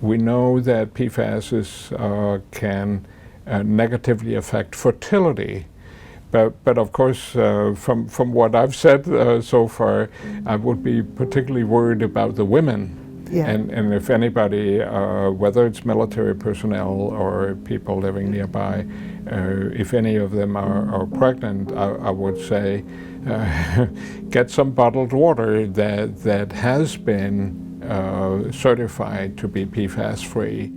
We know that PFAS can negatively affect fertility. But of course, from what I've said so far, I would be particularly worried about the women. Yeah. And if anybody, whether it's military personnel or people living nearby, if any of them are pregnant, I would say get some bottled water that has been certified to be PFAS-free.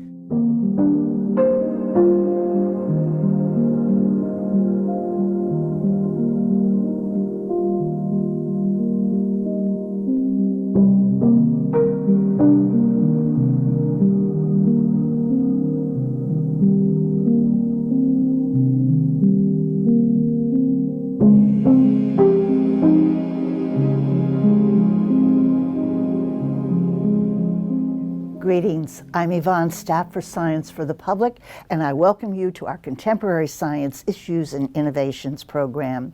Greetings, I'm Yvonne, staff for Science for the Public, and I welcome you to our Contemporary Science Issues and Innovations program.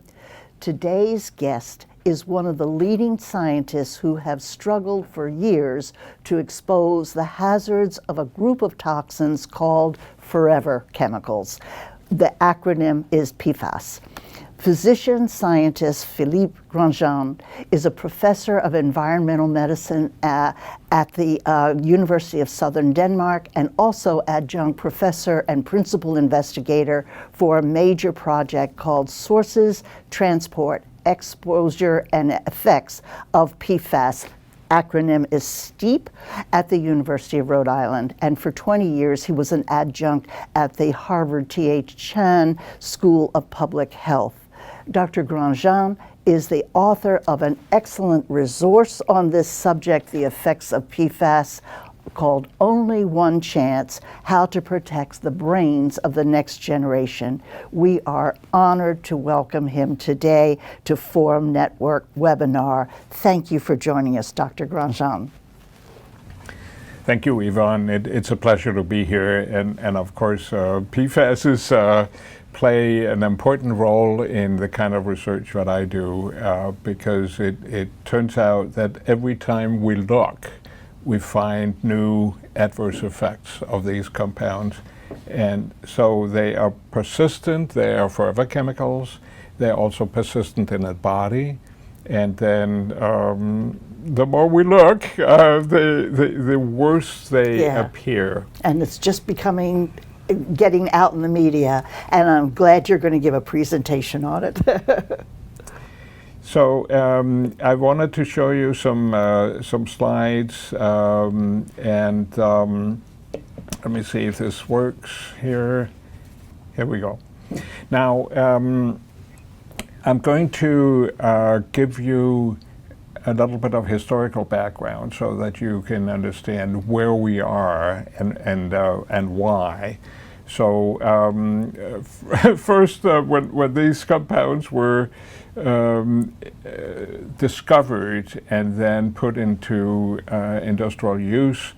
Today's guest is one of the leading scientists who have struggled for years to expose the hazards of a group of toxins called forever chemicals. The acronym is PFAS. Physician scientist Philippe Grandjean is a professor of environmental medicine at the University of Southern Denmark and also adjunct professor and principal investigator for a major project called Sources, Transport, Exposure, and Effects of PFAS. Acronym is STEEP at the University of Rhode Island, and for 20 years he was an adjunct at the Harvard T.H. Chan School of Public Health. Dr. Grandjean is the author of an excellent resource on this subject, The Effects of PFAS, called Only One Chance: How to Protect the Brains of the Next Generation. We are honored to welcome him today to Forum Network webinar. Thank you for joining us, Dr. Grandjean. Thank you, Yvonne. It's a pleasure to be here. And of course, PFAS play an important role in the kind of research that I do because it turns out that every time we look, we find new adverse effects of these compounds. And so they are persistent, they are forever chemicals, they're also persistent in the body. And then the more we look, the worse they appear. And it's just getting out in the media, and I'm glad you're going to give a presentation on it. So I wanted to show you some slides, and let me see if this works here. Here we go. Now I'm going to give you a little bit of historical background so that you can understand where we are and why. So first, when these compounds were discovered and then put into industrial use,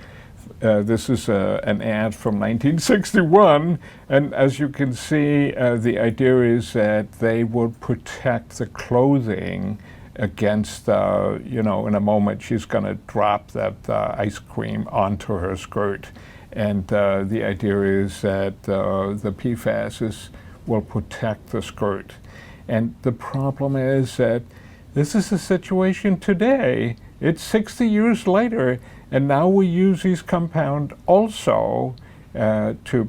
this is an ad from 1961, and as you can see, the idea is that they would protect the clothing against, in a moment she's going to drop that ice cream onto her skirt. And the idea is that the PFAS will protect the skirt. And the problem is that this is the situation today. It's 60 years later, and now we use these compounds also to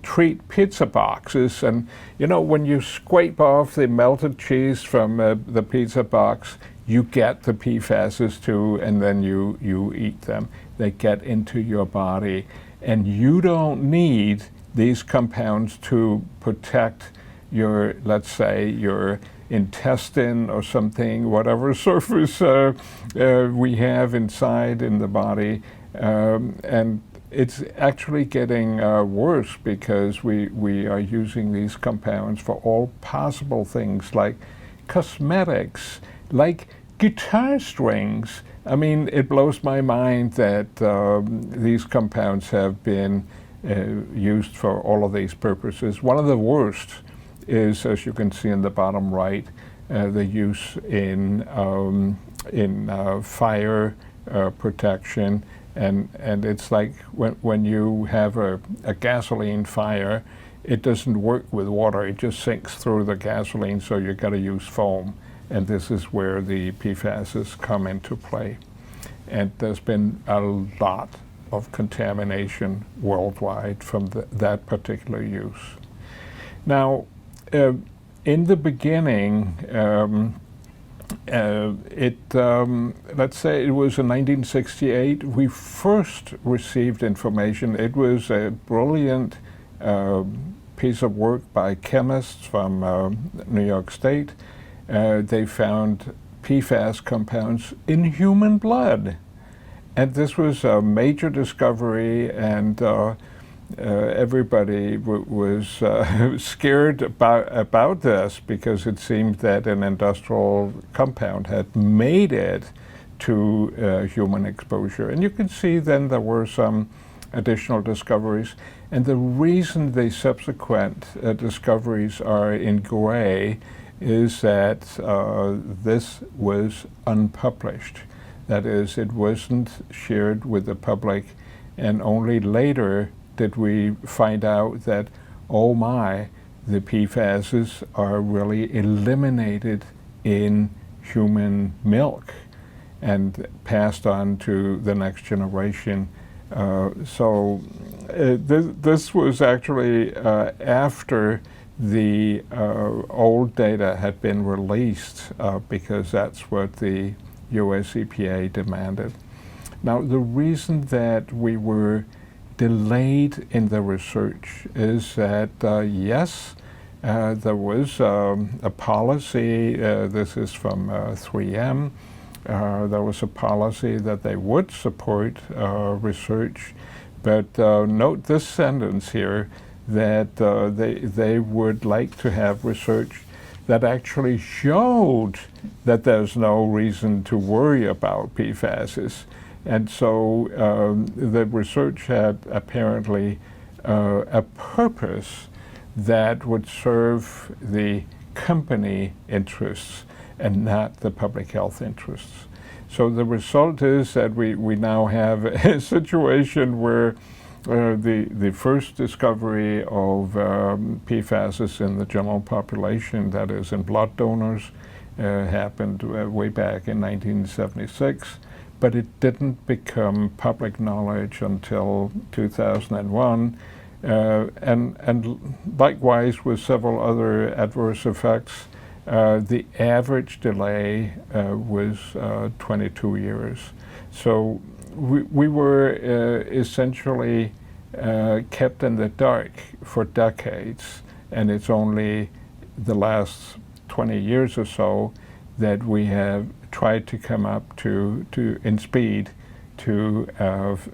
treat pizza boxes. And when you scrape off the melted cheese from the pizza box, you get the PFAS too, and then you eat them. They get into your body, and you don't need these compounds to protect your, let's say, your intestine or something, whatever surface we have inside in the body. And it's actually getting worse because we are using these compounds for all possible things like cosmetics, like guitar strings. I mean, it blows my mind that these compounds have been used for all of these purposes. One of the worst is, as you can see in the bottom right, the use in fire protection And it's like when you have a gasoline fire, it doesn't work with water, it just sinks through the gasoline, so you got to use foam. And this is where the PFASs come into play. And there's been a lot of contamination worldwide from that particular use. Now, in the beginning, let's say it was in 1968, we first received information. It was a brilliant piece of work by chemists from New York State. They found PFAS compounds in human blood. And this was a major discovery, and everybody was scared about this because it seemed that an industrial compound had made it to human exposure. And you can see then there were some additional discoveries. And the reason the subsequent discoveries are in gray is that this was unpublished. That is, it wasn't shared with the public, and only later did we find out that, oh my, the PFASs are really eliminated in human milk and passed on to the next generation. This was actually after the old data had been released because that's what the US EPA demanded. Now, the reason that we were delayed in the research is that, yes, there was a policy, this is from 3M, there was a policy that they would support research, but note this sentence here, that they would like to have research that actually showed that there's no reason to worry about PFASs. And so the research had apparently a purpose that would serve the company interests and not the public health interests. So the result is that we now have a situation where the first discovery of PFASs in the general population, that is in blood donors, happened way back in 1976, but it didn't become public knowledge until 2001, and likewise with several other adverse effects. The average delay was 22 years. So we were essentially kept in the dark for decades, and it's only the last 20 years or so that we have tried to come up to in speed to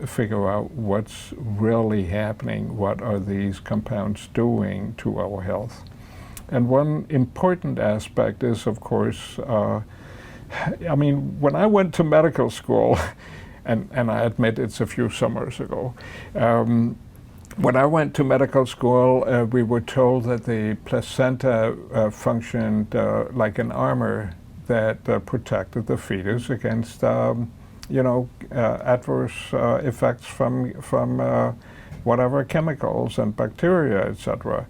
figure out what's really happening, what are these compounds doing to our health. And one important aspect is, of course, I mean, when I went to medical school, and I admit it's a few summers ago, when I went to medical school, we were told that the placenta functioned like an armor that protected the fetus against, adverse effects from whatever chemicals and bacteria, etc.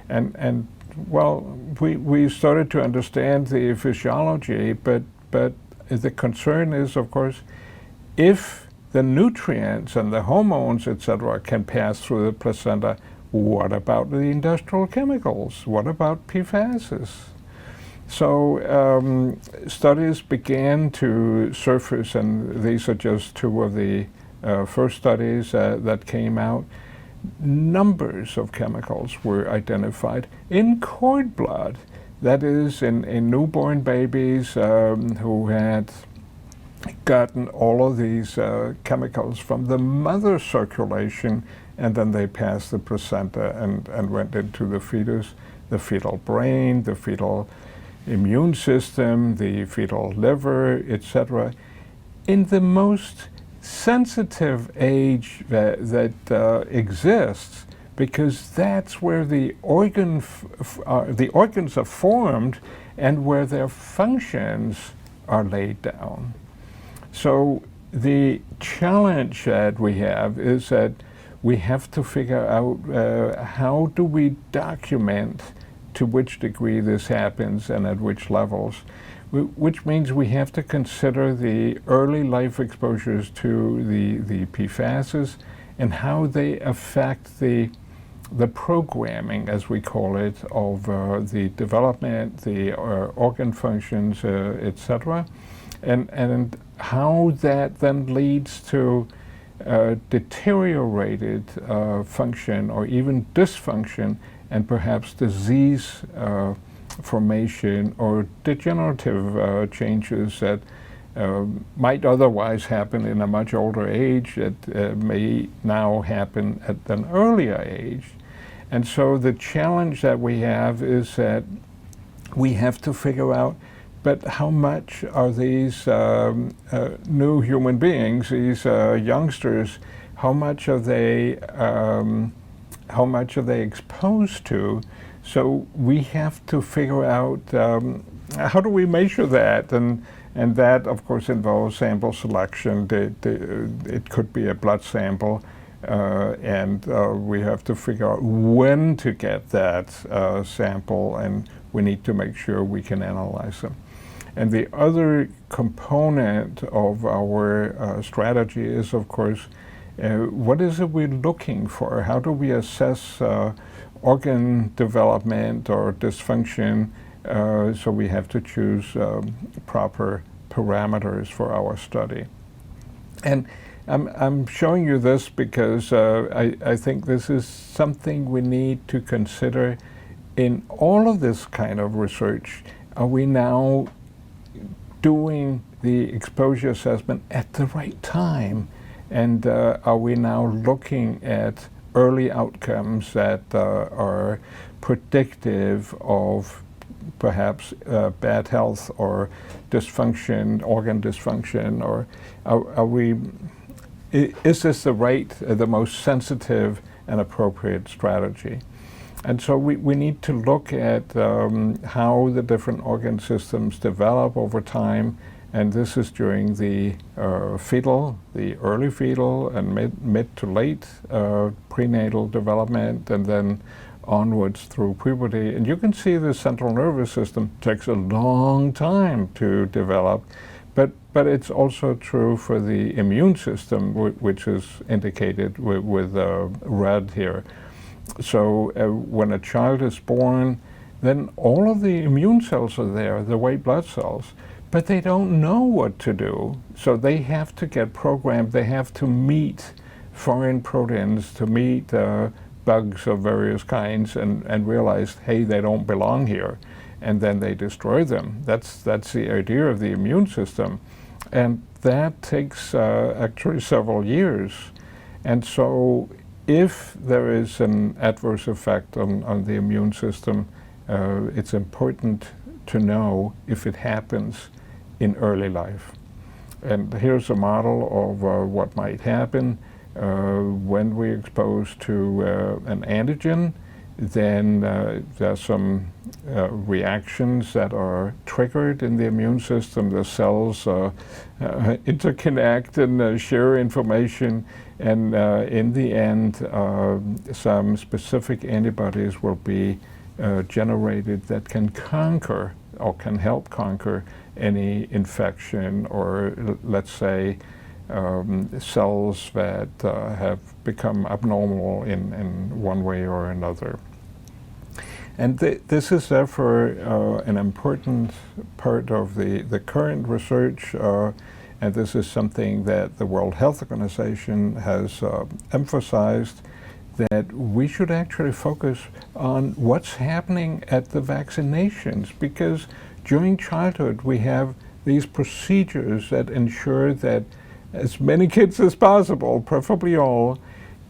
And well, we started to understand the physiology, but the concern is, of course, if the nutrients and the hormones, etc., can pass through the placenta, what about the industrial chemicals? What about PFASs? So studies began to surface, and these are just two of the first studies that came out. Numbers of chemicals were identified in cord blood, that is, in newborn babies who had gotten all of these chemicals from the mother's circulation, and then they passed the placenta and went into the fetus, the fetal brain, the fetal immune system, the fetal liver, etc. In the most sensitive age that exists, because that's where the organs are formed and where their functions are laid down. So the challenge that we have is that we have to figure out how do we document to which degree this happens and at which levels, which means we have to consider the early life exposures to the PFASs and how they affect the programming, as we call it, of the development, the organ functions, etc., and how that then leads to deteriorated function or even dysfunction and perhaps disease formation or degenerative changes that might otherwise happen in a much older age that may now happen at an earlier age. And so the challenge that we have is that we have to figure out, but how much are these new human beings, these youngsters, how much are they exposed to? So we have to figure out how do we measure that, and that of course involves sample selection. It could be a blood sample, and we have to figure out when to get that sample, and we need to make sure we can analyze them. And the other component of our strategy is, of course, what is it we're looking for? How do we assess organ development or dysfunction? So we have to choose proper parameters for our study. And I'm showing you this because I think this is something we need to consider in all of this kind of research. Are we now doing the exposure assessment at the right time? And are we now looking at early outcomes that are predictive of perhaps bad health or dysfunction, organ dysfunction, or is this the most sensitive and appropriate strategy? And so we need to look at how the different organ systems develop over time, and this is during the early fetal and mid to late prenatal development, and then onwards through puberty. And you can see the central nervous system takes a long time to develop, but it's also true for the immune system, which is indicated with red here. So when a child is born, then all of the immune cells are there, the white blood cells, but they don't know what to do. So they have to get programmed. They have to meet foreign proteins, to meet bugs of various kinds, and realize, hey, they don't belong here. And then they destroy them. That's the idea of the immune system. And that takes actually several years. And so if there is an adverse effect on the immune system, it's important to know if it happens in early life. And here's a model of what might happen when we're exposed to an antigen. Then there are some reactions that are triggered in the immune system. The cells interconnect and share information, and in the end some specific antibodies will be generated that can conquer or can help conquer any infection, or let's say cells that have become abnormal in one way or another. And this is therefore an important part of the current research, and this is something that the World Health Organization has emphasized, that we should actually focus on what's happening at the vaccinations, because during childhood we have these procedures that ensure that as many kids as possible, preferably all,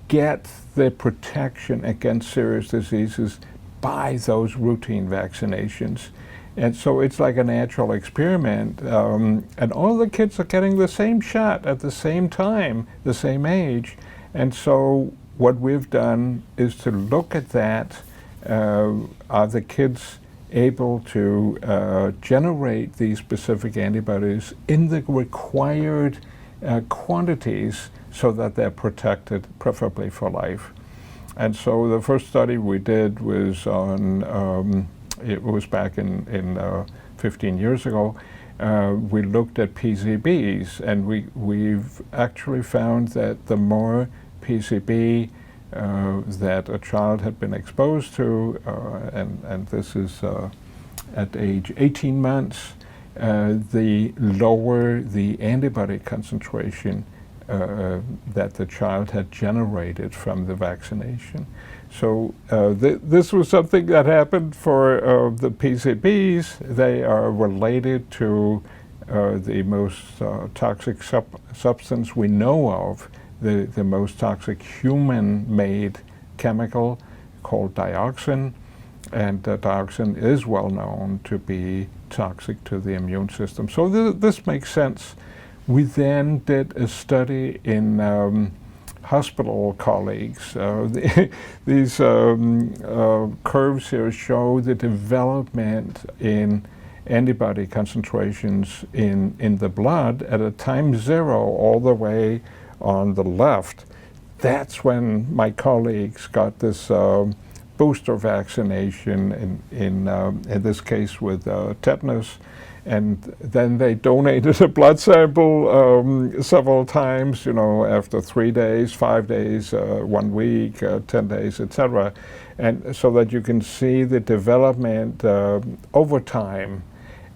get the protection against serious diseases by those routine vaccinations. And so it's like a natural experiment, and all the kids are getting the same shot at the same time, the same age. And so what we've done is to look at that. Are the kids able to generate these specific antibodies in the required quantities so that they're protected, preferably for life. And so the first study we did was on, it was back in 15 years ago. We looked at PCBs, and we've actually found that the more PCB that a child had been exposed to, and this is at age 18 months, the lower the antibody concentration that the child had generated from the vaccination. So this was something that happened for the PCBs. They are related to the most toxic substance we know of, the most toxic human-made chemical called dioxin. And dioxin is well known to be toxic to the immune system. So this makes sense. We then did a study in hospital colleagues. These curves here show the development in antibody concentrations in the blood at a time zero all the way on the left. That's when my colleagues got this booster vaccination, in this case with tetanus. And then they donated a blood sample several times, after 3 days, 5 days, 1 week, 10 days, etc. And so that you can see the development over time.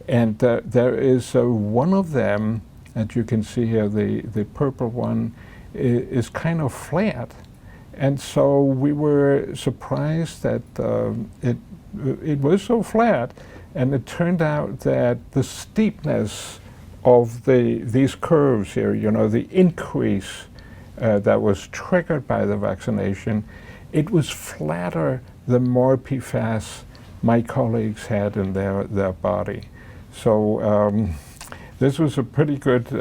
And there is one of them that you can see here, the purple one, is kind of flat. And so we were surprised that it was so flat. And it turned out that the steepness of these curves here, the increase that was triggered by the vaccination, it was flatter the more PFAS my colleagues had in their body. So this was a pretty good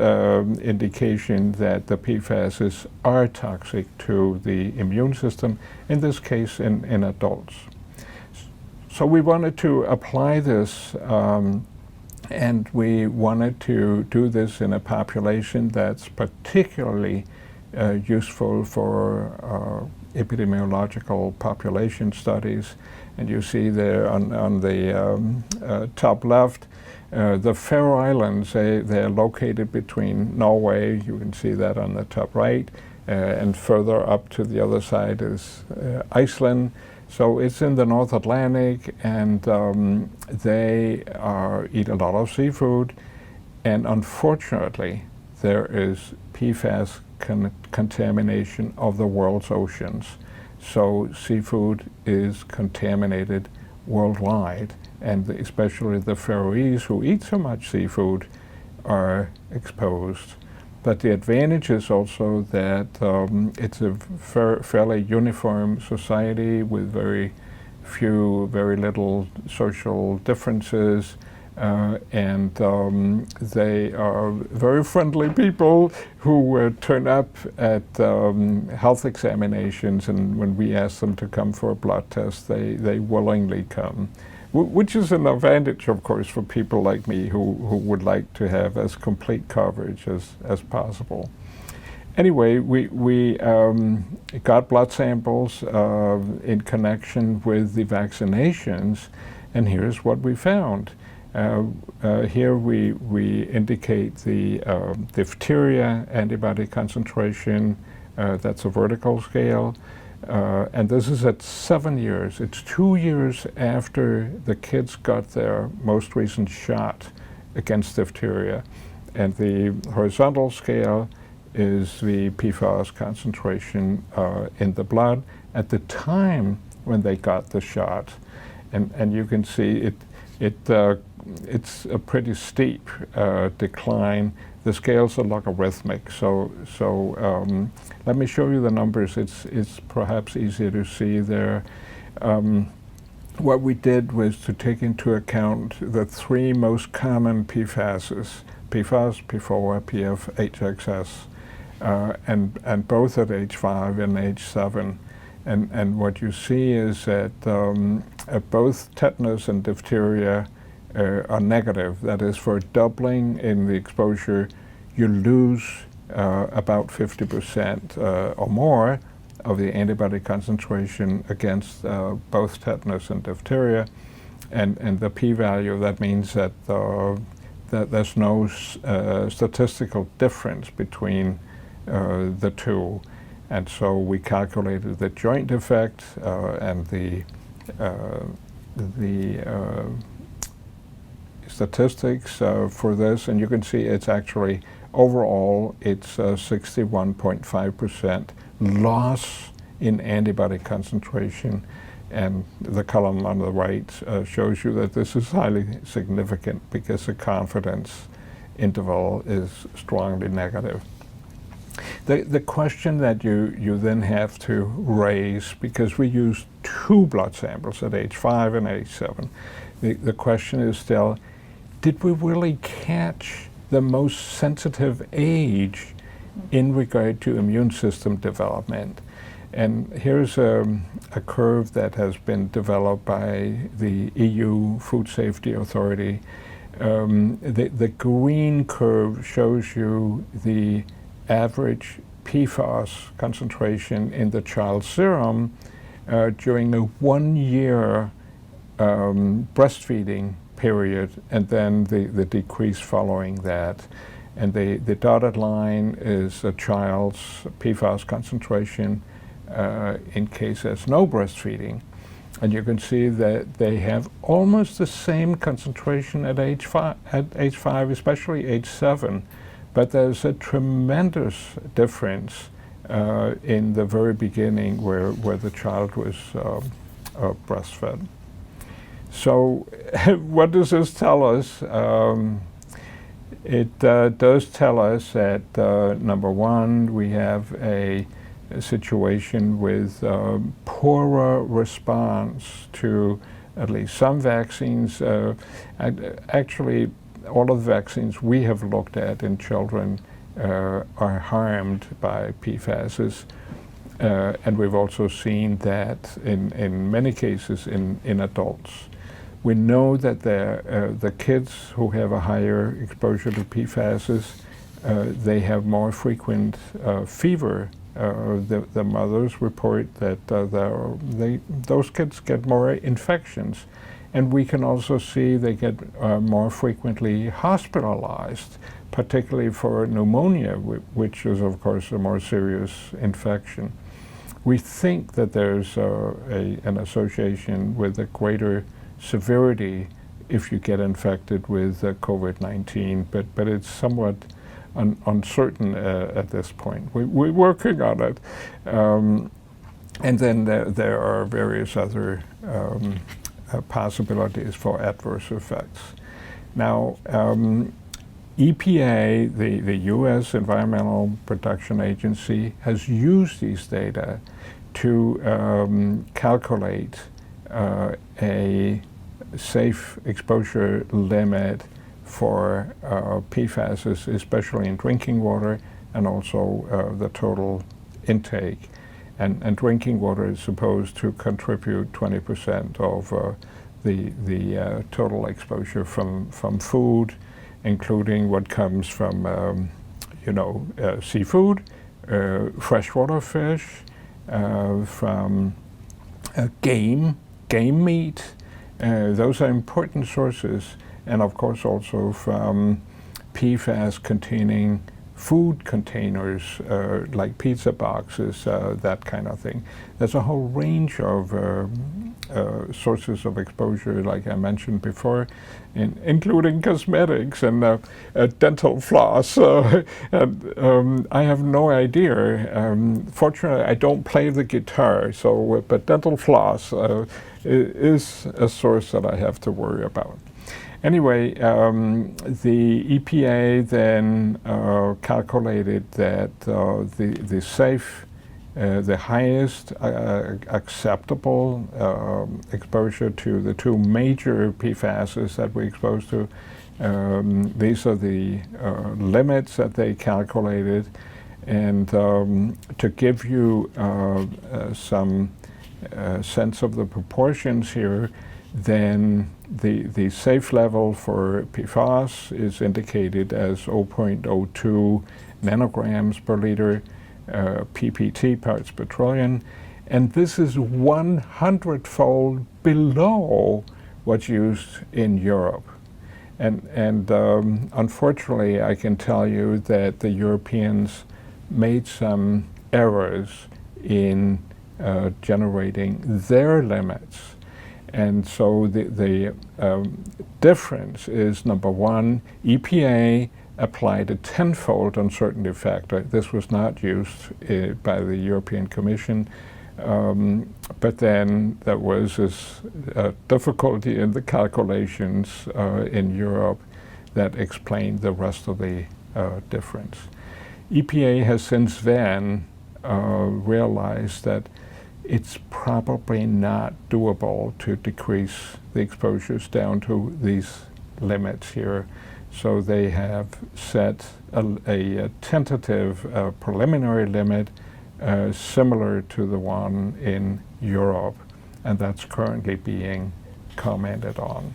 indication that the PFAS are toxic to the immune system, in this case in adults. So we wanted to apply this, and we wanted to do this in a population that's particularly useful for epidemiological population studies. And you see there on the top left, the Faroe Islands, they're located between Norway, you can see that on the top right, and further up to the other side is Iceland. So it's in the North Atlantic, and they eat a lot of seafood, and unfortunately there is PFAS contamination of the world's oceans. So seafood is contaminated worldwide, and especially the Faroese, who eat so much seafood, are exposed. But the advantage is also that it's a fairly uniform society with very little social differences, and they are very friendly people who turn up at health examinations, and when we ask them to come for a blood test, they willingly come. Which is an advantage, of course, for people like me who would like to have as complete coverage as possible. Anyway, we got blood samples in connection with the vaccinations, and here's what we found. Here we indicate the diphtheria antibody concentration. That's a vertical scale. And this is at 7 years. It's 2 years after the kids got their most recent shot against diphtheria. And the horizontal scale is the PFAS concentration in the blood at the time when they got the shot. And you can see it's a pretty steep decline. The scales are logarithmic, so let me show you the numbers. It's perhaps easier to see there. What we did was to take into account the 3 most common PFASs, PFAS, PFOA, PFHXS, and both at age 5 and age 7. And what you see is that both tetanus and diphtheria are negative. That is, for doubling in the exposure, you lose about 50% or more of the antibody concentration against both tetanus and diphtheria. And the p-value, that means that, that there's no statistical difference between the two. And so we calculated the joint effect and the statistics for this, and you can see it's actually overall it's 61.5% loss in antibody concentration, and the column on the right shows you that this is highly significant because the confidence interval is strongly negative. The question that you then have to raise, because we use 2 blood samples at age 5 and age 7, the question is still, did we really catch the most sensitive age in regard to immune system development? And here's a curve that has been developed by the EU Food Safety Authority. The green curve shows you the average PFAS concentration in the child's serum during a 1-year breastfeeding period, and then the decrease following that. And the dotted line is a child's PFAS concentration in case there's no breastfeeding. And you can see that they have almost the same concentration at age 5, especially age 7. But there's a tremendous difference in the very beginning where the child was breastfed. So what does this tell us? It does tell us that, number one, we have a situation with poorer response to at least some vaccines. Actually, all of the vaccines we have looked at in children are harmed by PFAS. And we've also seen that in many cases in adults. We know that the kids who have a higher exposure to PFAS, they have more frequent fever. The mothers report that those kids get more infections. And we can also see they get more frequently hospitalized, particularly for pneumonia, which is, of course, a more serious infection. We think that there's an association with a greater severity if you get infected with COVID-19, but it's somewhat uncertain at this point. We're working on it. And then there are various other possibilities for adverse effects. Now, EPA, the U.S. Environmental Protection Agency, has used these data to calculate a safe exposure limit for PFAS, especially in drinking water, and also the total intake. And drinking water is supposed to contribute 20% of the total exposure from food, including what comes from seafood, freshwater fish, from game meat. Those are important sources, and of course also from PFAS containing food containers like pizza boxes, that kind of thing. There's a whole range of sources of exposure, like I mentioned before, including cosmetics and dental floss. And I have no idea. Fortunately, I don't play the guitar, but dental floss is a source that I have to worry about. Anyway, the EPA then calculated that the highest acceptable exposure to the 2 major PFASs that we're exposed to, these are the limits that they calculated. And to give you some sense of the proportions here, then the safe level for PFAS is indicated as 0.02 nanograms per liter ppt, parts per trillion, and this is 100-fold below what's used in Europe. And unfortunately, I can tell you that the Europeans made some errors in generating their limits. And so the difference is, number one, EPA applied a 10-fold uncertainty factor. This was not used by the European Commission. But then there was this difficulty in the calculations in Europe that explained the rest of the difference. EPA has since then realized that it's probably not doable to decrease the exposures down to these limits here. So they have set a tentative preliminary limit similar to the one in Europe, and that's currently being commented on.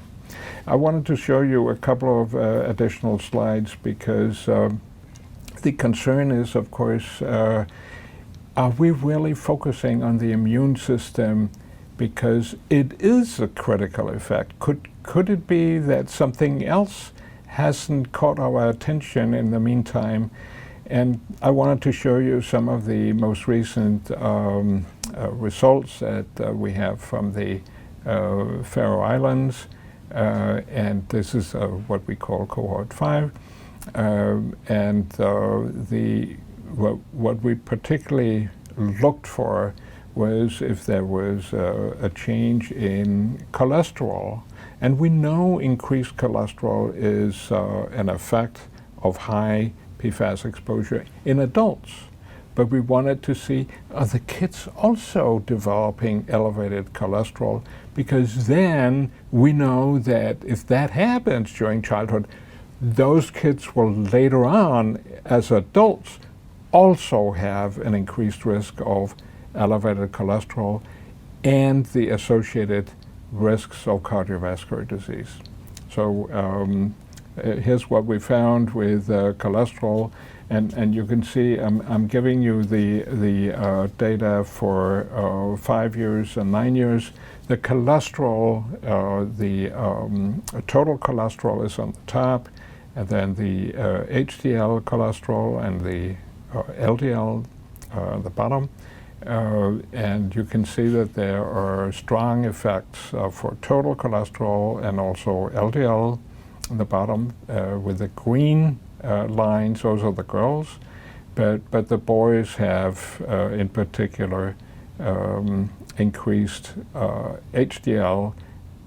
I wanted to show you a couple of additional slides because the concern is, of course, are we really focusing on the immune system because it is a critical effect? Could it be that something else hasn't caught our attention in the meantime? And I wanted to show you some of the most recent results that we have from the Faroe Islands, and this is what we call cohort 5. What we particularly looked for was if there was a change in cholesterol. And we know increased cholesterol is an effect of high PFAS exposure in adults. But we wanted to see, are the kids also developing elevated cholesterol? Because then we know that if that happens during childhood, those kids will later on, as adults, also have an increased risk of elevated cholesterol and the associated risks of cardiovascular disease. So here's what we found with cholesterol, and you can see I'm giving you the data for 5 years and 9 years. The cholesterol, the total cholesterol is on the top, and then the HDL cholesterol and the LDL at the bottom. And you can see that there are strong effects for total cholesterol and also LDL on the bottom with the green lines. Those are the girls, but the boys have in particular increased HDL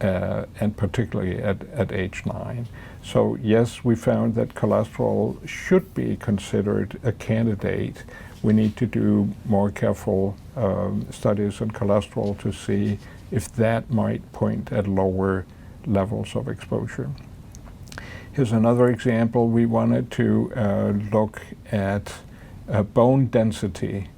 and particularly at age 9. So yes, we found that cholesterol should be considered a candidate. We need to do more careful studies on cholesterol to see if that might point at lower levels of exposure. Here's another example. We wanted to look at bone density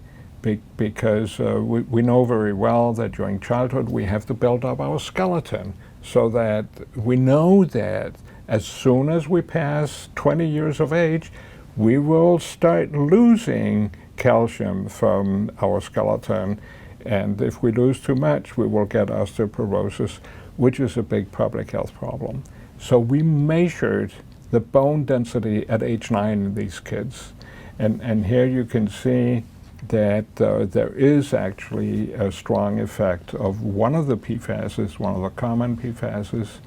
because we know very well that during childhood we have to build up our skeleton so that we know that as soon as we pass 20 years of age, we will start losing calcium from our skeleton, and if we lose too much, we will get osteoporosis, which is a big public health problem. So we measured the bone density at age 9 in these kids, and here you can see that there is actually a strong effect of one of the PFASs, one of the common PFASs,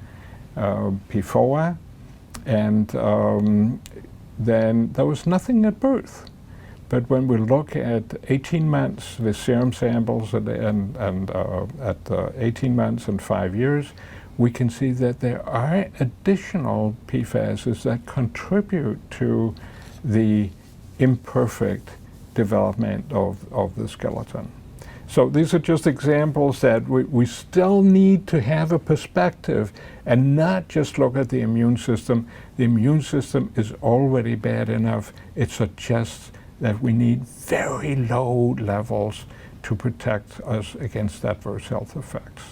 PFOA, and then there was nothing at birth. But when we look at 18 months with serum samples and at 18 months and 5 years, we can see that there are additional PFASs that contribute to the imperfect development of the skeleton. So these are just examples that we still need to have a perspective and not just look at the immune system. The immune system is already bad enough. It suggests that we need very low levels to protect us against adverse health effects.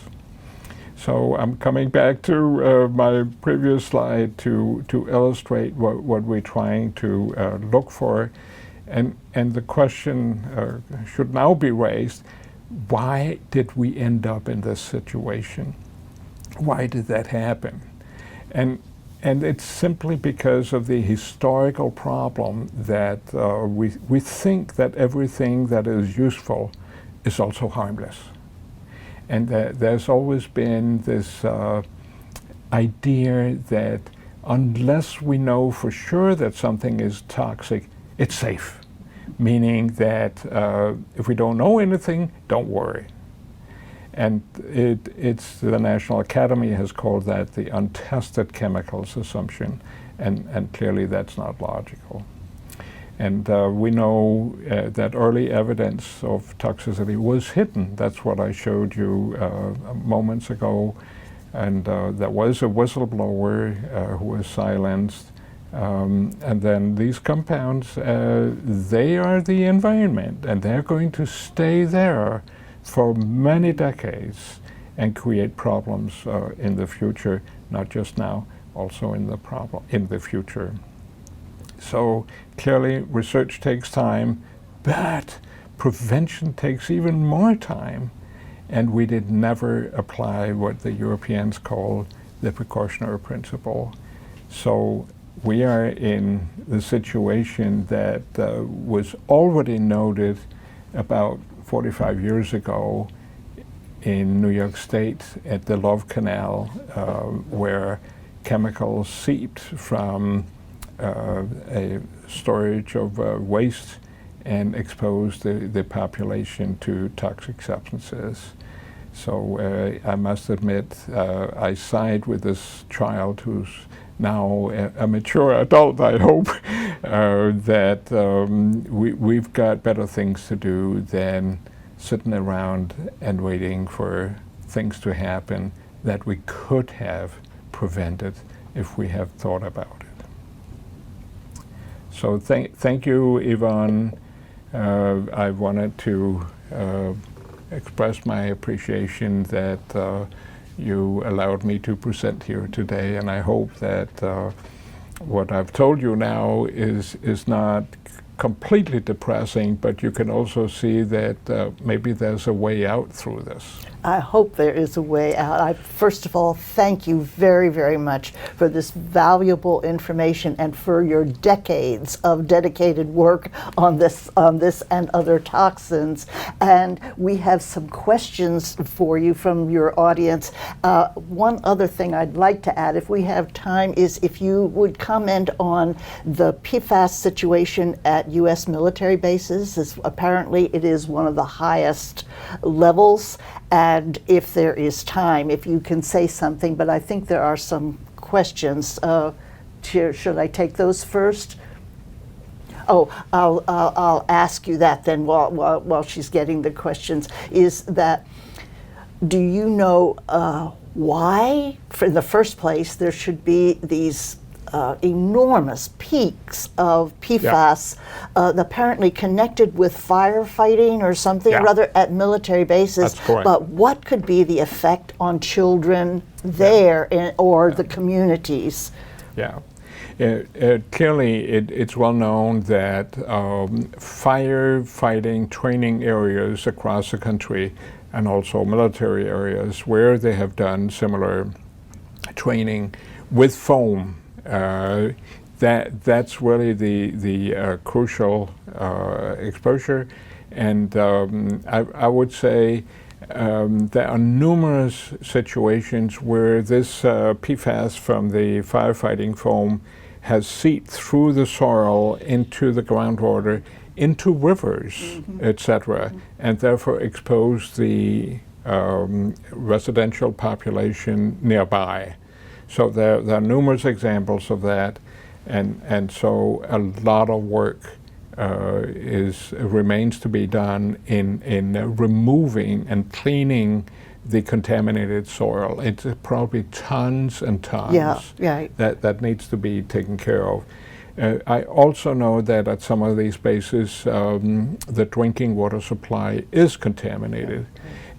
So I'm coming back to my previous slide to illustrate what we're trying to look for. And the question should now be raised, why did we end up in this situation? Why did that happen? And it's simply because of the historical problem that we think that everything that is useful is also harmless. And there's always been this idea that unless we know for sure that something is toxic, it's safe. Meaning that if we don't know anything, don't worry. And it's the National Academy has called that the untested chemicals assumption, and clearly that's not logical. And we know that early evidence of toxicity was hidden. That's what I showed you moments ago. And there was a whistleblower who was silenced. And then these compounds, they are the environment, and they're going to stay there for many decades and create problems in the future, not just now, also in the future. So clearly research takes time, but prevention takes even more time. And we did never apply what the Europeans call the precautionary principle. So we are in the situation that was already noted about 45 years ago in New York State at the Love Canal, where chemicals seeped from a storage of waste and exposed the population to toxic substances. So I must admit, I side with this child who's now a mature adult, I hope, that we've got better things to do than sitting around and waiting for things to happen that we could have prevented if we have thought about it. So thank you, Yvonne. I wanted to express my appreciation that you allowed me to present here today, and I hope that what I've told you now is not completely depressing, but you can also see that maybe there's a way out through this. I hope there is a way out. First of all, thank you very, very much for this valuable information and for your decades of dedicated work on this and other toxins. And we have some questions for you from your audience. One other thing I'd like to add, if we have time, is if you would comment on the PFAS situation at U.S. military bases. Apparently, it is one of the highest levels. And if there is time, if you can say something, but I think there are some questions. Should I take those first? Oh, I'll ask you that then while she's getting the questions. Is that, do you know why, in the first place, there should be these enormous peaks of PFAS apparently connected with firefighting or something or other at military bases. That's correct. But what could be the effect on children there or the communities? Yeah. Clearly, it's well known that firefighting training areas across the country and also military areas where they have done similar training with foam, that's really the crucial exposure. And I would say there are numerous situations where this PFAS from the firefighting foam has seeped through the soil into the groundwater, into rivers, etc., and therefore exposed the residential population nearby. So there are numerous examples of that, and so a lot of work remains to be done in removing and cleaning the contaminated soil. It's probably tons and tons that needs to be taken care of. I also know that at some of these bases, the drinking water supply is contaminated.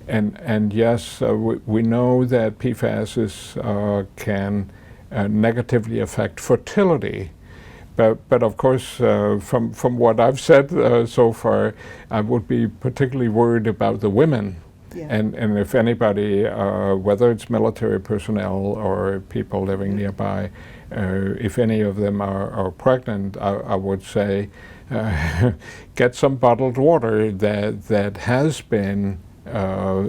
And yes, we know that PFAS can negatively affect fertility. But of course, from what I've said so far, I would be particularly worried about the women. Yeah. And if anybody, whether it's military personnel or people living nearby, if any of them are pregnant, I would say get some bottled water that has been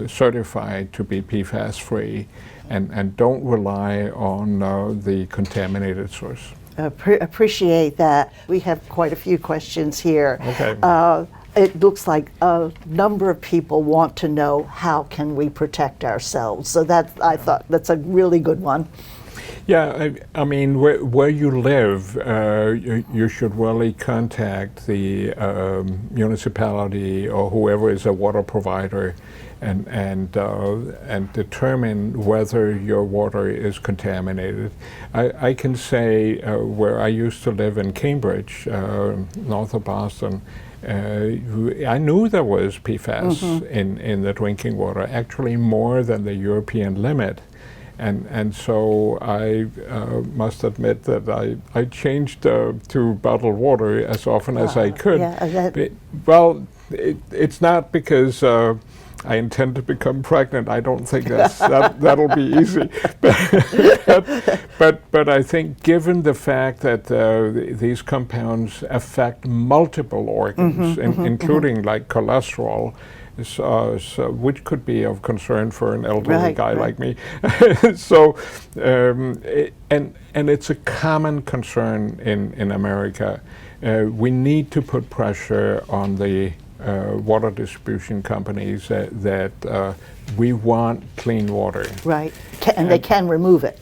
certified to be PFAS-free, and don't rely on the contaminated source. Appreciate that. We have quite a few questions here. Okay. It looks like a number of people want to know, how can we protect ourselves? So I thought that's a really good one. Yeah, I mean, where you live, you should really contact the municipality or whoever is a water provider, and determine whether your water is contaminated. I can say where I used to live in Cambridge, north of Boston, I knew there was PFAS in the drinking water, actually more than the European limit. And so I must admit that I changed to bottled water as often as I could. Yeah, well, it's not because I intend to become pregnant. I don't think that'll be easy. But I think, given the fact that these compounds affect multiple organs, including like cholesterol, so which could be of concern for an elderly guy like me. So, and it's a common concern in America. We need to put pressure on the water distribution companies that we want clean water. Right, and they can remove it.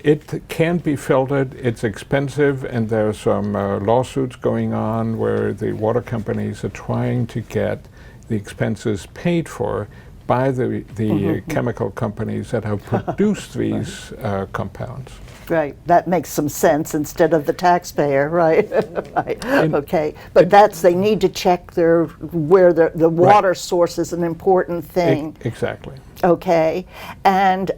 It can be filtered. It's expensive, and there are some lawsuits going on where the water companies are trying to get the expenses paid for by the chemical companies that have produced these compounds. Right, that makes some sense instead of the taxpayer, right? Right. Okay, but they need to check where the water source is an important thing. Exactly. Okay, and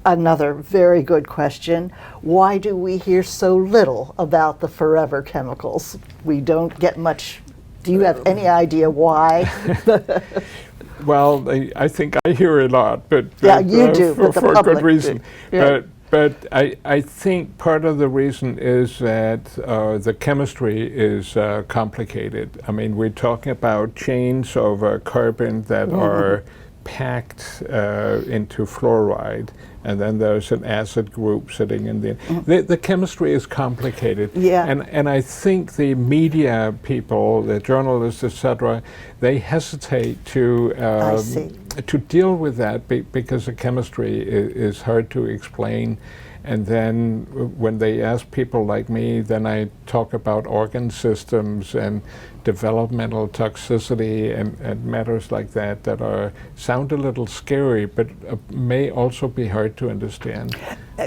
another very good question: why do we hear so little about the forever chemicals? We don't get much. Do you have any idea why? Well, I think I hear a lot, but yeah, you do, but the for public good reason. Yeah. But I think part of the reason is that the chemistry is complicated. I mean, we're talking about chains of carbon that are packed into fluoride, and then there's an acid group sitting in the chemistry is complicated. Yeah. And I think the media people, the journalists, etc., they hesitate to deal with that because the chemistry is hard to explain. And then when they ask people like me, then I talk about organ systems and developmental toxicity and matters like that sound a little scary, but may also be hard to understand.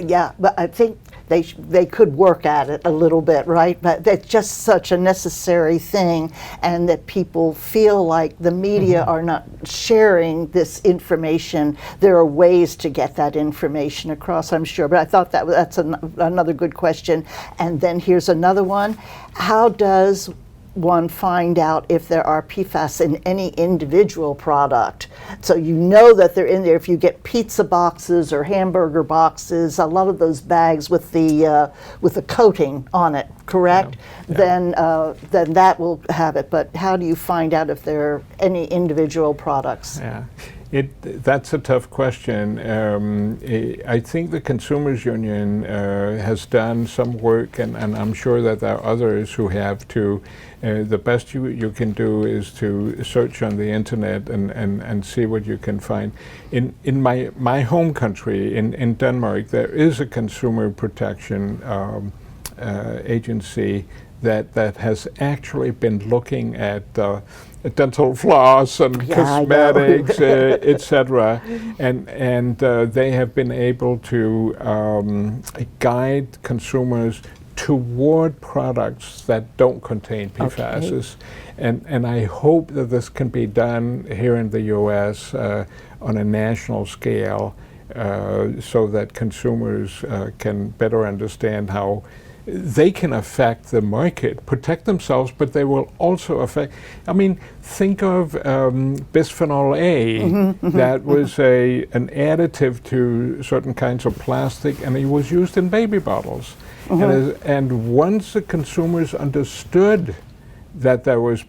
Yeah, but I think they could work at it a little bit, right? But that's just such a necessary thing, and that people feel like the media are not sharing this information. There are ways to get that information across, I'm sure. But I thought that's another good question. And then here's another one: how does one find out if there are PFAS in any individual product? So you know that they're in there if you get pizza boxes or hamburger boxes, a lot of those bags with the coating on it, correct? Yeah. Then that will have it. But how do you find out if there are any individual products? Yeah. That's a tough question. I think the Consumers Union has done some work, and I'm sure that there are others who have too. The best you can do is to search on the internet and see what you can find. In my home country, in Denmark, there is a consumer protection agency that has actually been looking at dental floss and cosmetics, etc., and they have been able to guide consumers toward products that don't contain PFAS. And I hope that this can be done here in the U.S. On a national scale, so that consumers can better understand how they can affect the market, protect themselves, but they will also affect. I mean, think of bisphenol A. That was an additive to certain kinds of plastic, and it was used in baby bottles. And once the consumers understood that there was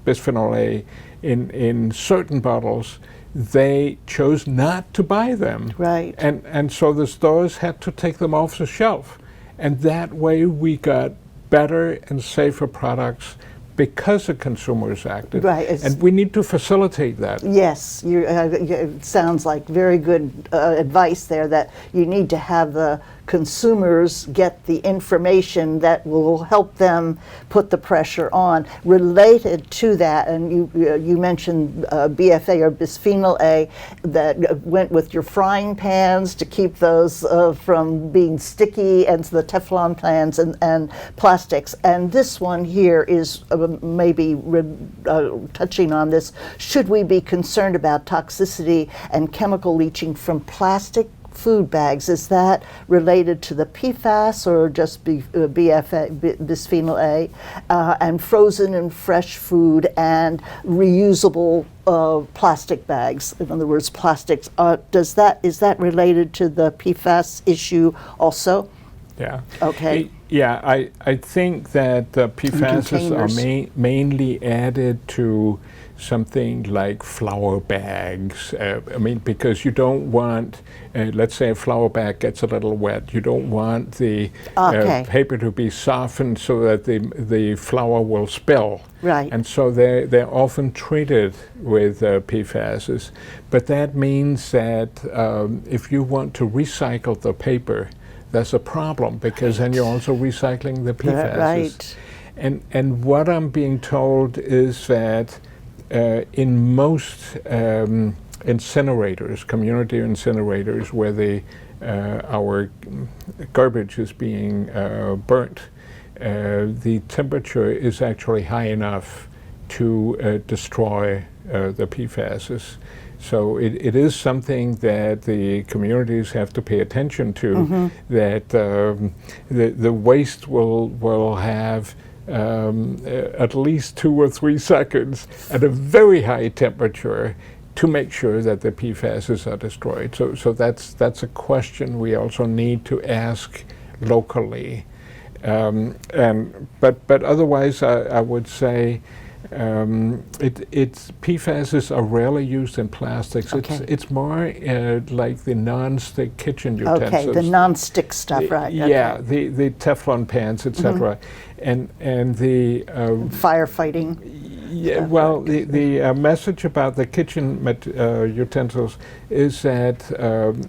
bisphenol A in certain bottles, they chose not to buy them. Right. And so the stores had to take them off the shelf. And that way we got better and safer products because the consumers acted. Right. And we need to facilitate that. Yes, it sounds like very good advice there, that you need to have the consumers get the information that will help them put the pressure on. Related to that, and you mentioned BFA or bisphenol A, that went with your frying pans to keep those from being sticky, and the Teflon pans and plastics. And this one here is maybe touching on this. Should we be concerned about toxicity and chemical leaching from plastic food bags? Is that related to the PFAS or just BFA, bisphenol A, and frozen and fresh food and reusable plastic bags? In other words, plastics. Is that related to the PFAS issue also? Yeah. Okay. Yeah, I think that PFAS are mainly added to something like flour bags. I mean, because you don't want, let's say a flour bag gets a little wet, you don't want the paper to be softened so that the flour will spill. Right. And so they're often treated with PFAS. But that means that if you want to recycle the paper, that's a problem, because then you're also recycling the PFAS. Right. And what I'm being told is that in most incinerators, community incinerators, where our garbage is being burnt, the temperature is actually high enough to destroy the PFAS. So it is something that the communities have to pay attention to, that the waste will have at least 2 or 3 seconds at a very high temperature to make sure that the PFAS are destroyed. So that's a question we also need to ask locally. But otherwise, I would say PFAS are rarely used in plastics. Okay. It's more like the non-stick kitchen utensils. Okay, the non-stick stuff, right? Yeah, the Teflon pans, etc. And the firefighting. Yeah, well, the message about the kitchen utensils is that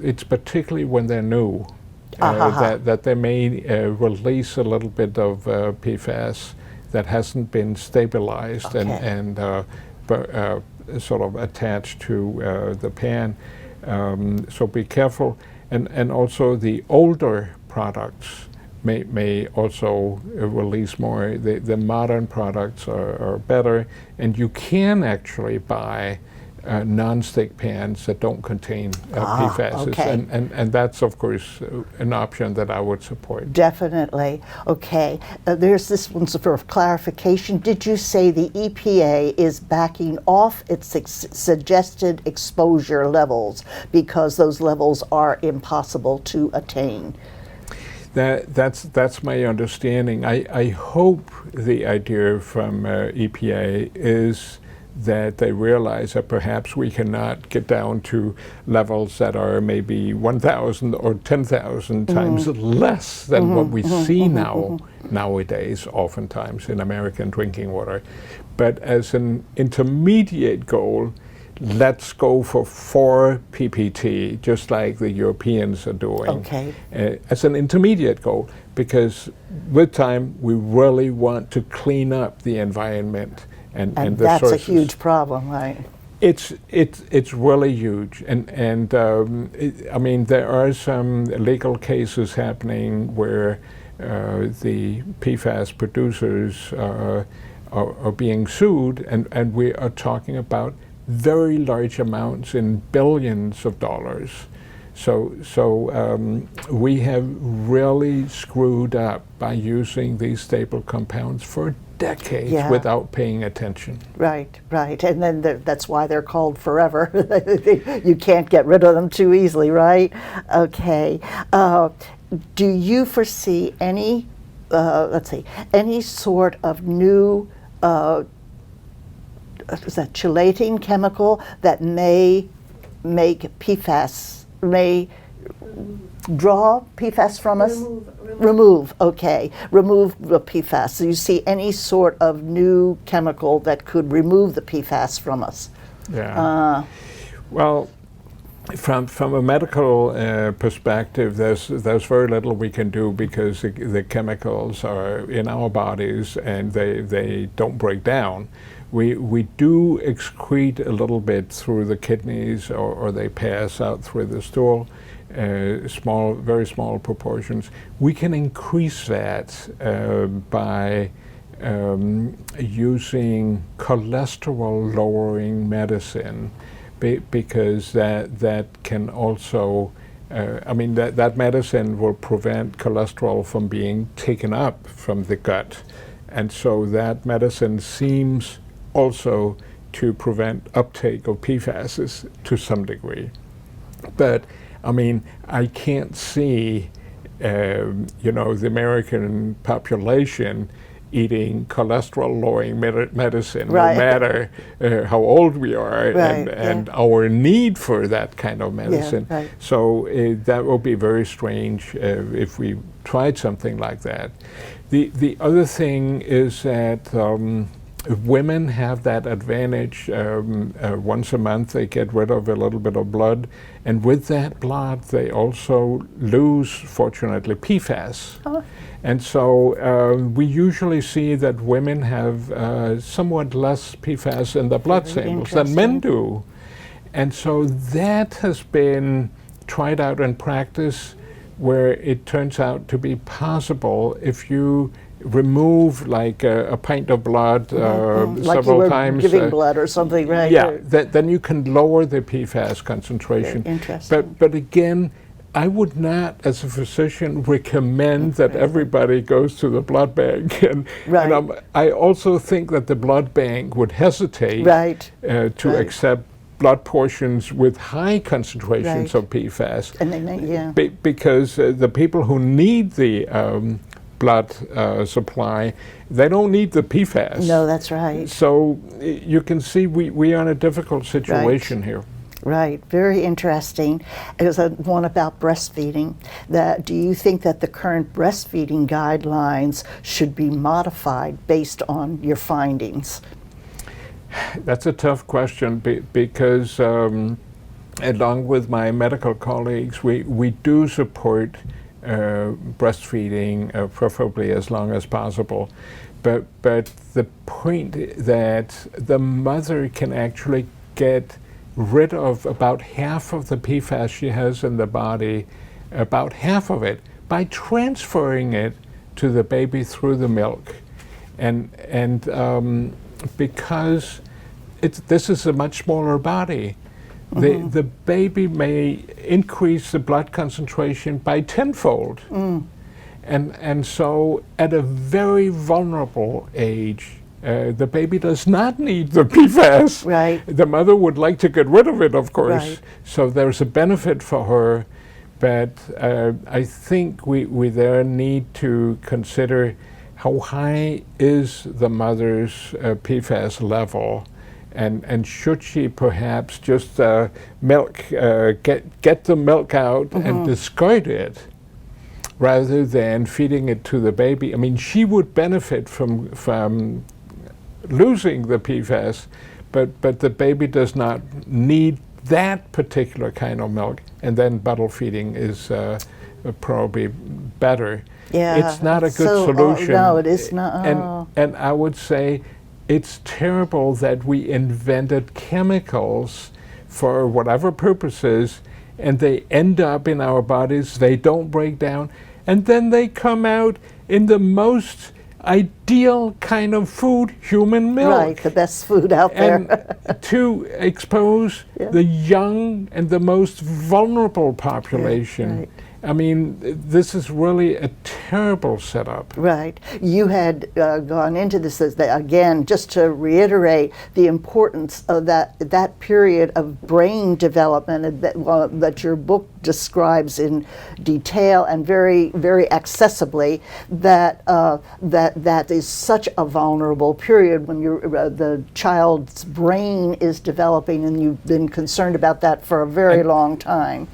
it's particularly when they're new that they may release a little bit of PFAS that hasn't been stabilized and sort of attached to the pan. So be careful. And also the older products may also release more. The modern products are better, and you can actually buy non-stick pans that don't contain PFAS. And that's, of course, an option that I would support. Definitely. Okay. There's this one for clarification. Did you say the EPA is backing off its suggested exposure levels because those levels are impossible to attain? That's my understanding. I hope the idea from EPA is that they realize that perhaps we cannot get down to levels that are maybe 1,000 or 10,000 times less than what we see nowadays, oftentimes in American drinking water. But as an intermediate goal, let's go for 4 ppt, just like the Europeans are doing, as an intermediate goal, because with time we really want to clean up the environment. And the that's sources. A huge problem, right? It's really huge, and I mean, there are some legal cases happening where the PFAS producers are being sued, and we are talking about very large amounts in billions of dollars. So we have really screwed up by using these staple compounds for decades without paying attention. Right, right. And then that's why they're called forever. You can't get rid of them too easily, right? Okay. Do you foresee any, any sort of new is that chelating chemical that may make PFAS, may draw PFAS from us? Remove, okay. Remove the PFAS. So you see any sort of new chemical that could remove the PFAS from us? Yeah. Well, from a medical perspective, there's very little we can do because the chemicals are in our bodies and they don't break down. We do excrete a little bit through the kidneys, or they pass out through the stool, very small proportions. We can increase that by using cholesterol-lowering medicine, because that can also, that medicine will prevent cholesterol from being taken up from the gut. And so that medicine seems also to prevent uptake of PFAS to some degree. But I can't see, the American population eating cholesterol-lowering medicine, no matter how old we are, and our need for that kind of medicine. Yeah, so that will be very strange if we tried something like that. The other thing is that women have that advantage. Once a month they get rid of a little bit of blood, and with that blood they also lose, fortunately, PFAS. Oh. And so we usually see that women have somewhat less PFAS in the blood samples than men do. And so that has been tried out in practice, where it turns out to be possible if you remove like a pint of blood like several times. Giving blood or something, right? Yeah, then you can lower the PFAS concentration. Very interesting. But again, I would not, as a physician, recommend that everybody goes to the blood bank. And I also think that the blood bank would hesitate to accept blood portions with high concentrations of PFAS. And because the people who need the blood supply, they don't need the PFAS. No, that's right. So you can see we are in a difficult situation here. Right, very interesting. There's one about breastfeeding. Do you think that the current breastfeeding guidelines should be modified based on your findings? That's a tough question because along with my medical colleagues, we do support breastfeeding, preferably as long as possible. But the point that the mother can actually get rid of about half of the PFAS she has in the body, about half of it, by transferring it to the baby through the milk. And because this is a much smaller body, the baby may increase the blood concentration by tenfold. And so at a very vulnerable age, the baby does not need the PFAS. Right. The mother would like to get rid of it, of course. Right. So there's a benefit for her, but I think we there need to consider how high is the mother's PFAS level, and should she perhaps just get the milk out and discard it, rather than feeding it to the baby. She would benefit from losing the PFAS, but the baby does not need that particular kind of milk, and then bottle feeding is probably better. Yeah, it's not a good solution. No, it is not. And I would say it's terrible that we invented chemicals for whatever purposes, and they end up in our bodies. They don't break down. and then they come out in the most ideal kind of food, human milk. Right, the best food out there. And to expose the young and the most vulnerable population. right. I mean, this is really a terrible setup. Right. You had gone into this again, just to reiterate the importance of that period of brain development that your book describes in detail and very, very accessibly. That is such a vulnerable period when the child's brain is developing, and you've been concerned about that for a very long time.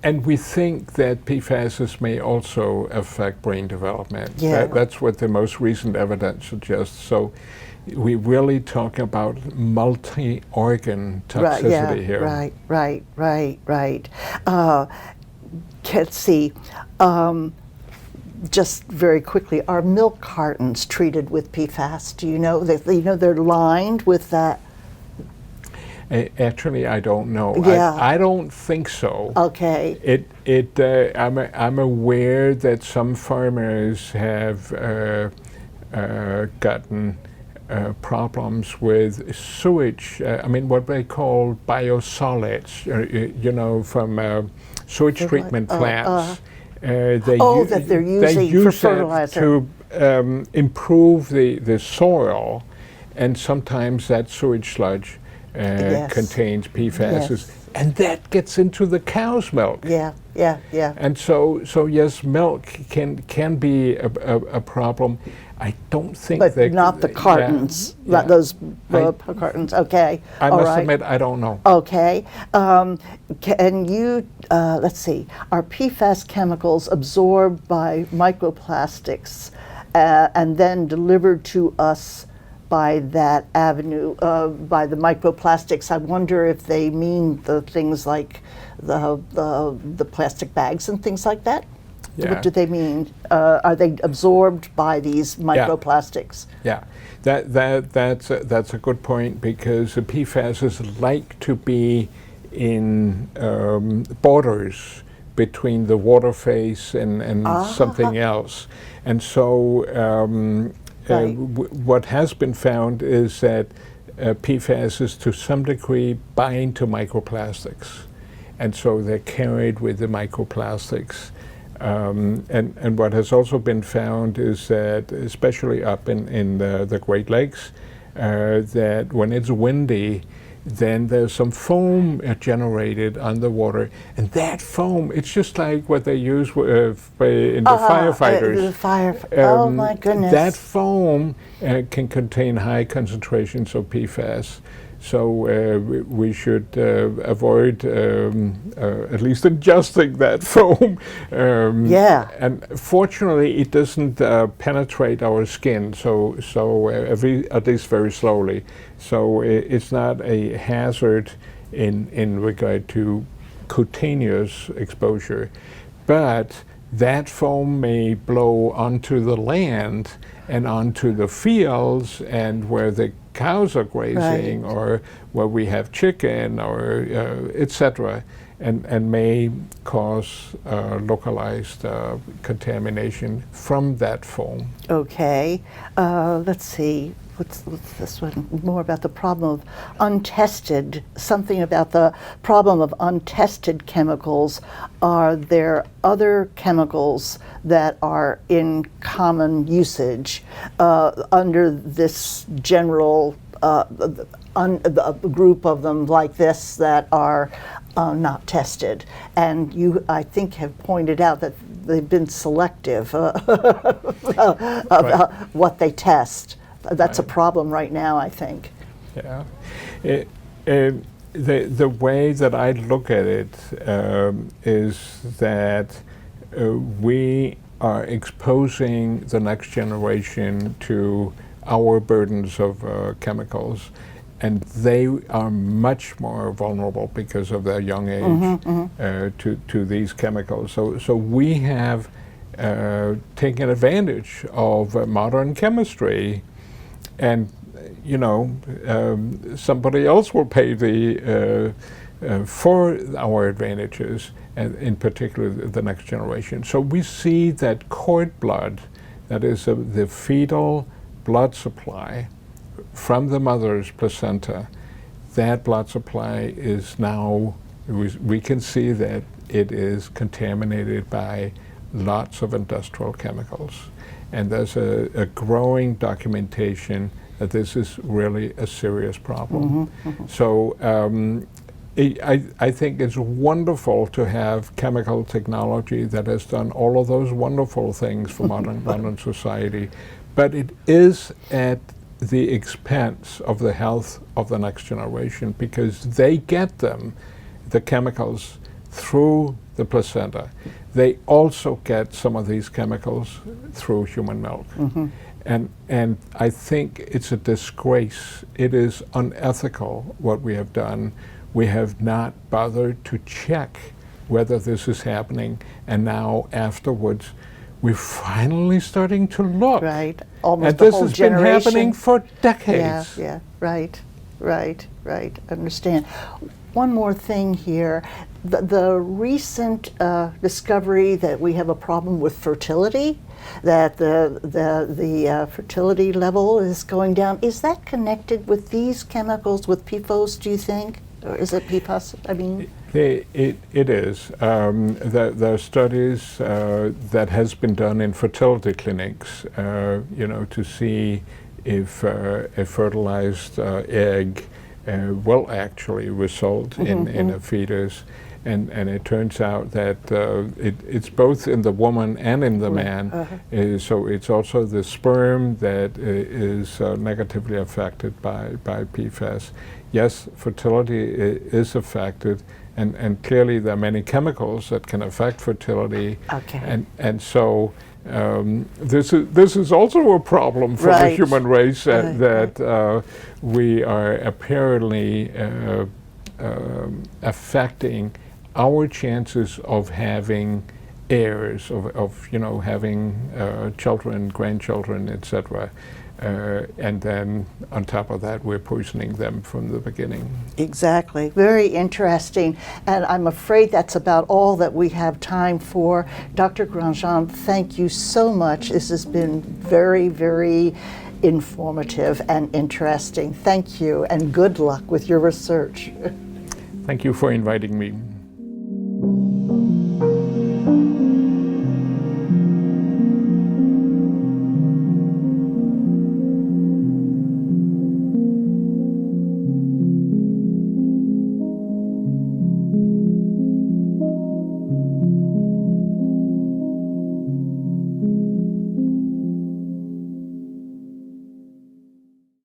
And we think that PFAS may also affect brain development. Yeah. That's what the most recent evidence suggests. So we really talk about multi-organ toxicity here. Right. Let's see. Just very quickly, are milk cartons treated with PFAS? Do you know that they're lined with that? Actually, I don't know. Yeah. I don't think so. Okay. I'm aware that some farmers have gotten problems with sewage. I mean, what they call biosolids. From sewage treatment plants. That they're using for fertilizer to improve the soil, and sometimes that sewage sludge contains PFAS, and that gets into the cow's milk. Yeah. And so yes, milk can be a problem. I don't think but that not the cartons, not those cartons. Okay. I must admit, I don't know. Okay. Can you, let's see, are PFAS chemicals absorbed by microplastics and then delivered to us by that avenue, by the microplastics? I wonder if they mean the things like the plastic bags and things like that. Yeah. What do they mean? Are they absorbed by these microplastics? Yeah, that's a good point, because the PFAS like to be in borders between the water phase and something else, and so what has been found is that PFAS to some degree bind to microplastics, and so they're carried with the microplastics. And what has also been found is that, especially up in the Great Lakes, that when it's windy, then there's some foam generated underwater, and that foam, it's just like what they use in the firefighters. Oh my goodness. That foam can contain high concentrations of PFAS. So we should avoid at least ingesting that foam. And fortunately, it doesn't penetrate our skin, so at least very slowly. So it's not a hazard in regard to cutaneous exposure. But that foam may blow onto the land and onto the fields, and where the cows are grazing, or where we have chicken, or etc., and may cause localized contamination from that foam. Okay, let's see. What's this one? More about the problem of untested, something about the problem of untested chemicals. Are there other chemicals that are in common usage under this general a group of them like this that are not tested? And you, I think, have pointed out that they've been selective about what they test. That's a problem right now, I think. Yeah. The way that I look at it is that we are exposing the next generation to our burdens of chemicals, and they are much more vulnerable because of their young age to these chemicals. So we have taken advantage of modern chemistry. And somebody else will pay the for our advantages, and in particular the next generation. So we see that cord blood, that is the fetal blood supply from the mother's placenta, that blood supply is now, we can see that it is contaminated by lots of industrial chemicals. And there's a growing documentation that this is really a serious problem. So I think it's wonderful to have chemical technology that has done all of those wonderful things for modern society, but it is at the expense of the health of the next generation, because they get them, the chemicals, through the placenta. They also get some of these chemicals through human milk. And I think it's a disgrace. It is unethical what we have done. We have not bothered to check whether this is happening, and now afterwards we're finally starting to look. Right, almost and the this whole has generation. been happening for decades. Yeah, right. Understand. One more thing here. The recent discovery that we have a problem with fertility, that the fertility level is going down, is that connected with these chemicals, with PFOS, do you think? Or is it PFAS? I mean, it is. There are studies that has been done in fertility clinics, to see if a fertilized egg will actually result in a fetus. And it turns out that it's both in the woman and in the man. So it's also the sperm that is negatively affected by PFAS. Yes, fertility is affected, and clearly there are many chemicals that can affect fertility. And so this is also a problem for the human race, that we are apparently affecting our chances of having heirs, of having children, grandchildren, etc. And then on top of that, we're poisoning them from the beginning. Exactly. Very interesting. And I'm afraid that's about all that we have time for. Dr. Grandjean, thank you so much. This has been very, very informative and interesting. Thank you, and good luck with your research. Thank you for inviting me.